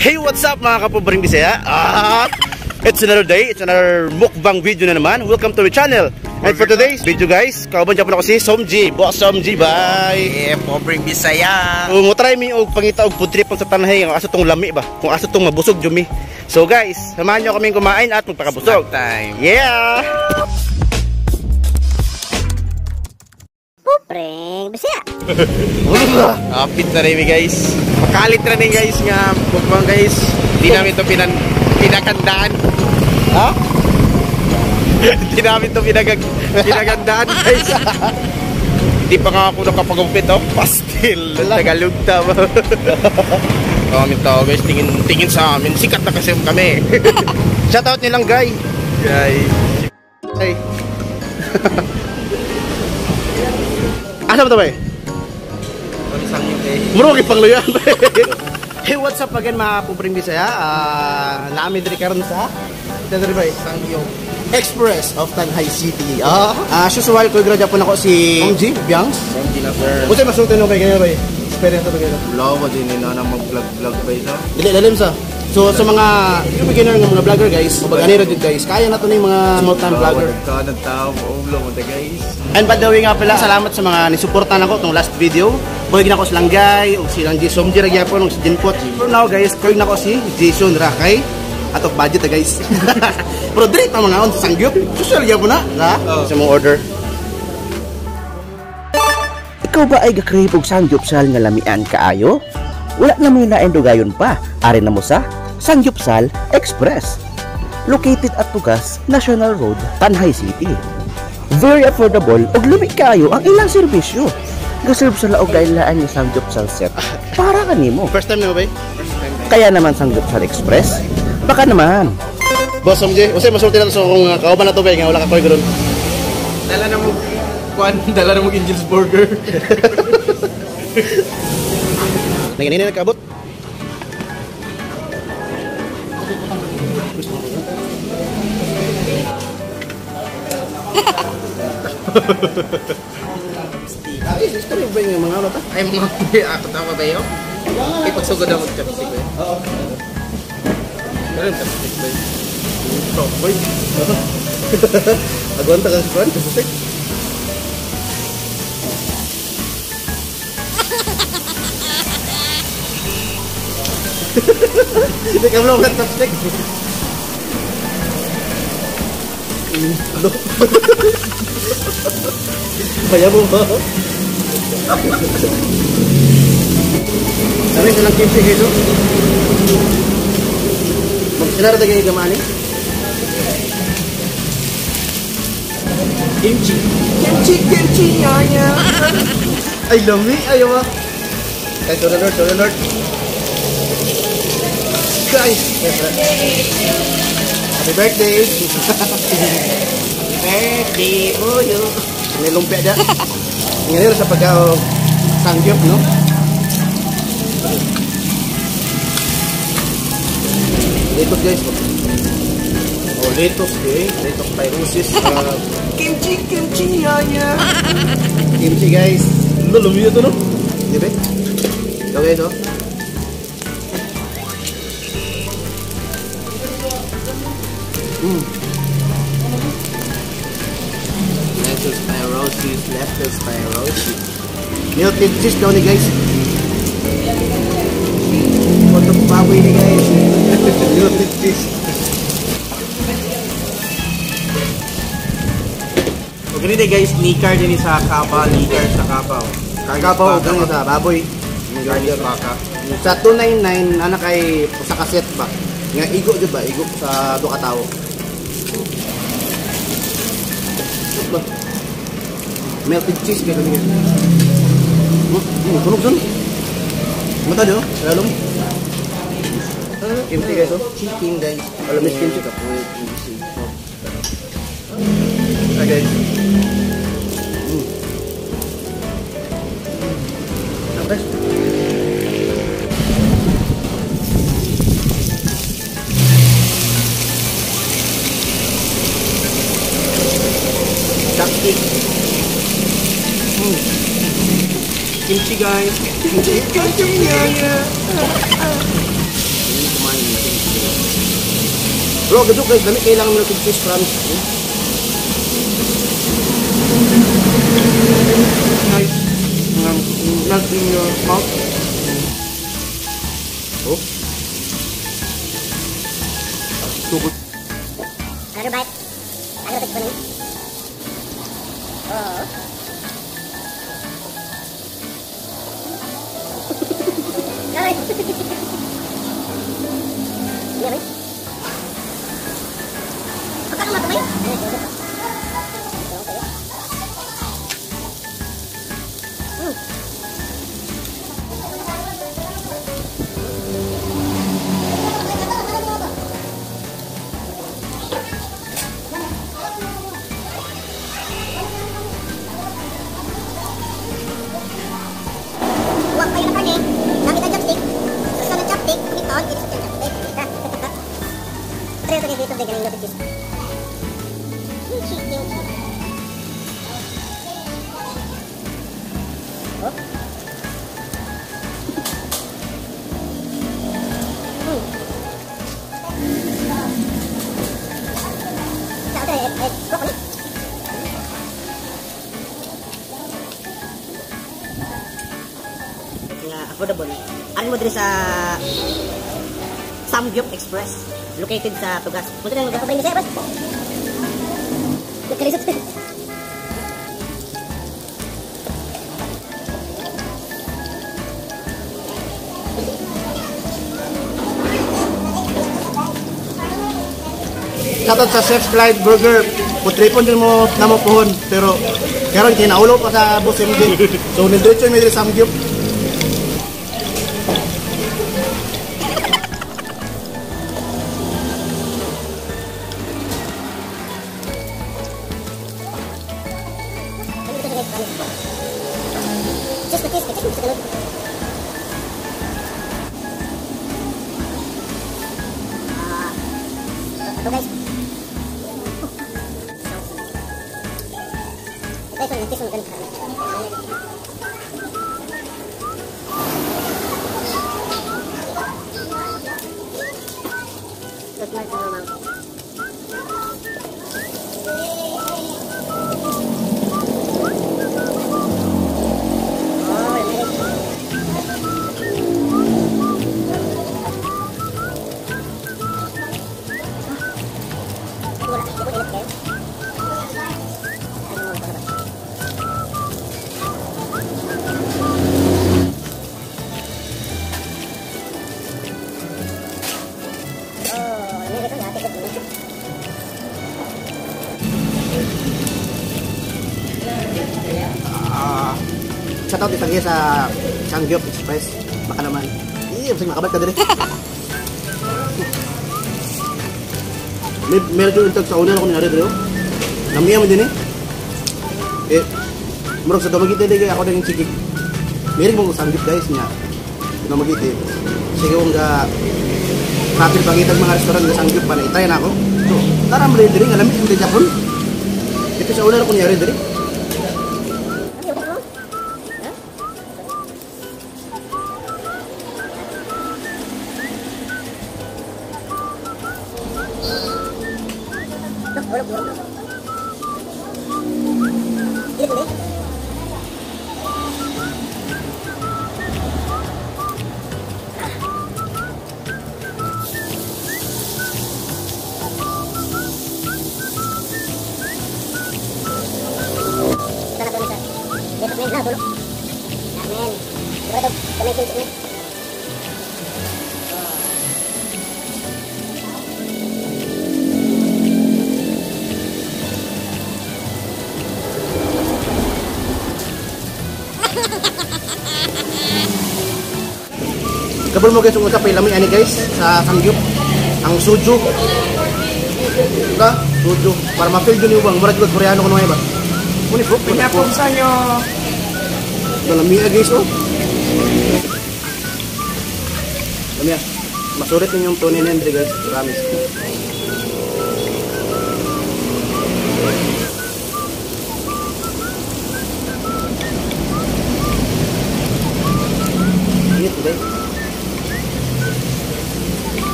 Hey, what's up mga kapobring Bisaya? It's another day, it's another mukbang video na naman. Welcome to my channel. And for today's video guys, kauban dyan po na ako si Somji. Boss Somji, bye! Yeah, pobring Bisaya. Kung try mi og pangita og food trip sa tanhay, kung aso tong lami ba? Kung aso tong mabusog jumi. So guys, samahan nyo kaming kumain at magpakabusog. Snack time. Yeah! Pring Bisaya. Kapit na rin guys. Makalit na rin guys nga mukbang guys. Di namin ito pinakandaan. Ha? Di namin ito pinagandaan guys. Di pa nga ako nakapagupit oh. Pastil. Tagalog tama. Kami tao guys. Tingin sa amin. Sikat na kasi kami. Shoutout nilang guy. Guys. Hey. Asa ba ito ba eh? Isang yung guys. Muro kipangluyan. Hey, what's up again mga kapobring Bisaya? Naami diri karon sa diri ba? Sangyong. Express of Tanhay City. As usual ko graduate po nako si Somji Biangs. Somji na sir. Usa masulti no kay ganyan ba? Experience to ganyan. Lawa din nila na mag-vlog ba ito? Dili lalim sa. So sa mga beginner nga mga vlogger guys, pag aniro jud guys, kaya na to ning mga small time vlogger. Kanang tao ulo mo guys. And by the way nga pala, salamat sa mga nisuportahan ako tong last video. Buhay na ko silang guy, o silang G. Somji Ragyapon, o si Jinpot. For now guys, koy na ko si Jason Rakay. Atong budget guys. Pero direct na mga on sa sangyup. Social gyapon na, ha? Sa mong order. Ikaw ba ay gakrib og sangyupsal nga lamian kaayo? Wala na mo na endugayon pa. Ari na mo sa Sangyupsal Express. Located at Tugas, National Road, Tanhay City. Very affordable ug lami kaayo ang ilang serbisyo. Gaserve sa laog kailaan ni Sangyupsal set para kanimo. First time na ba? Kaya naman Sangyupsal Express. Baka naman. Boss Somji, usay masulti na to so kung kauban na to ba nga wala ka koy gron. Dala na mo Angel's Burger. Nanginina nagkaabot. Ay, gusto rin ba yung mga ano ta? Ay mga ako tama ba yun? Ay pagsugod ako chopstick ba yun? Oo. Meron chopstick ba yun? Stop boy. Agwanta ka sa kuwan, chopstick. Hindi ka vlog ng chopstick. Ano? Kaya mo ba? Sabi silang kimchi guys oh. Magsinara tayo yung gamani. Kimchi. Kimchi, yaya. Ay, lami. Ayaw ba? Ay, sorry Lord. Guys. Happy birthday. Birthday, boyo. May lumpia dyan. Ngayon sa pagka-sangyop, no? Litos guys. Oh, litos guys. Litos pyrosis. Kimchi, yaya. Kimchi guys. Lumi ito, no? Di ba? Ito guys, oh. Lettuce pyrosis, lettuce pyrosis. Melted cheese daw ni guys. Potong baboy ni guys. Melted cheese. O ganito guys, nikar din sa kapa, nikar sa kapa. Kagapaw ganun sa baboy. Garlic baka. Sa 299 anak kay sa kaset ba? Nga igo jud ba? Igo sa duha ka tawo. Ba? Melted cheese kaya ganyan. Tunog sun. Mata do, lalong. Kimchi guys oh. Chicken guys. Alam ni kimchi ka po. Okay. Tapos Chopstick. Kimchi guys. Kimchi. Bro, gadyo guys, dami kailangan mo ng cheese, promise. Nice. Melt in your mouth. Oh. So good. Another bite. Another bite for me. Oh. Alright. Iya, Bay. Apa kamu makan, Bay? Huwag kayo ng karne, gamit ang chopstick. Susunod ng chopstick, ito, inisot yung chopstick. Pero ito dito, galing na ito. Kimchi. Oh. Sa ito, broccoli. Affordable. Ano mo din sa Samgyup Express, located sa Tugas. Punta na yung magkakabay ni Sebas. Nagkalisot. Shoutout sa Chef's Clyde Burger. Putripon din mo na mo pohon. Pero karon kinaulo pa sa Boss MD. So nindritso yung may Samgyup. Ito guys. Guys, ang natis mo ganito. Look more to mouth. Shoutout din lagi sa Samgyup Express. Baka naman. Sige, makabat ka din. Meron yung intag sa una na kung nangyari dito. Namiya mo din murag sa damagit din ako naging sigig. Meron mong Samgyup guys niya. Damagit sige kung kapil pangitag mga restoran na Samgyup pa na itry na ako. So, tara mo rin din, alam mo yung Japon. Ito sa una na kung nangyari din. Kabul mo guys, kung usap ilami ani guys sa Samgyup ang suju. Ka, suju para ma-feel yun yung bang murag gud Koreano kuno ba. Muni bro, Pinapon sa inyo. Lami guys oh. Lami. Masulit yung tunin nila guys, promise. Ito guys.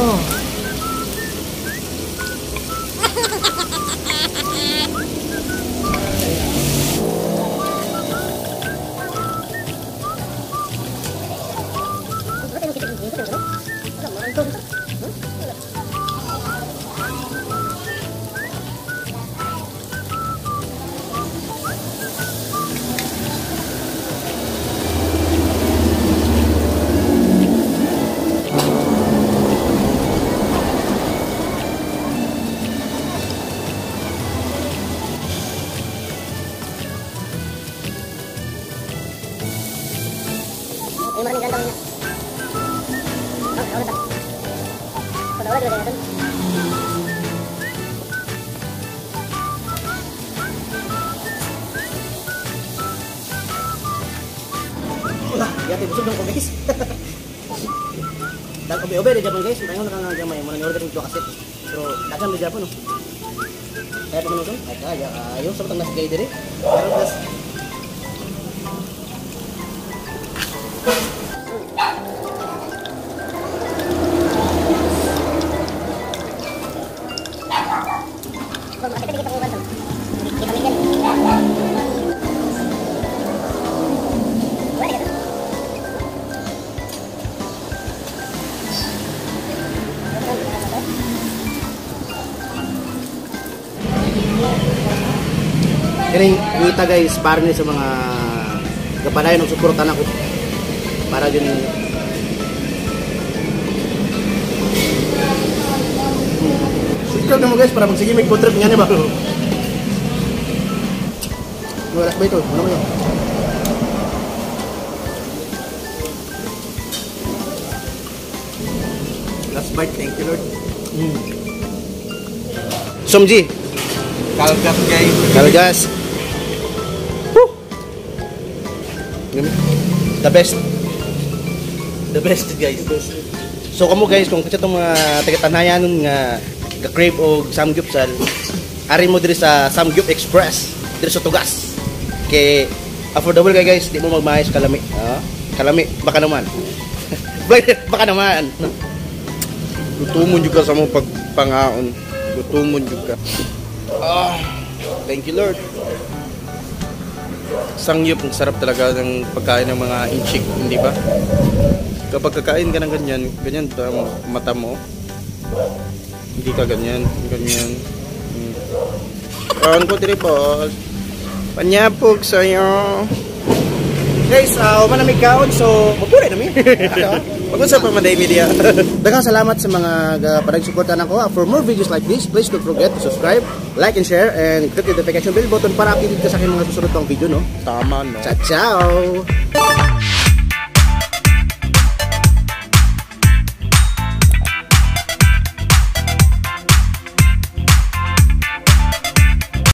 Oh. Ay, maraming ganda niya. Ulit ah. Ulit natin. Yati busog dong ko guys. Dan obe-obe di Japon guys, tayo na gamay mo na order dito kaset. Pero dagan di Japon no. Kaya pamanuson, ay kaya ayo sa tang nasa gay dire. Pero plus Kiring kita guys, para ni sa mga kapanayon ng suportan ako para din subscribe mo guys para magsige may contribute nga niya ba? Wala ba ito? Ano mo yun? Last bite, thank you Lord. Somji Kalgat guys. Kalgas. Woo! The best. The best guys. So kamo guys kung kasi itong mga taga-tanayan nga ga-crave o samgyupsal, ari mo diri sa Samgyup Express diri sa Tugas. Kay affordable kay guys, di mo magmayas kalami. Kalami baka naman. Baka naman. Gutumon juga sa mong pagpangaon. Gutumon juga. Thank you Lord. Sangyup, ang sarap talaga ng pagkain ng mga inchik, hindi ba? Kapag kakain ka ng ganyan, ganyan ba ang mata mo? Hindi ka ganyan, ganyan. Kawan ko diri boss. Panyapog sa'yo. Guys, manamig kaon so mapuri nami. Pag-usap pa Manday Media. Daghang salamat sa mga panagsuportan ako. For more videos like this, please don't forget to subscribe, like and share, and click the notification bell button para updated ka sa aking mga susunod pang video, no? Tama, no? Ciao!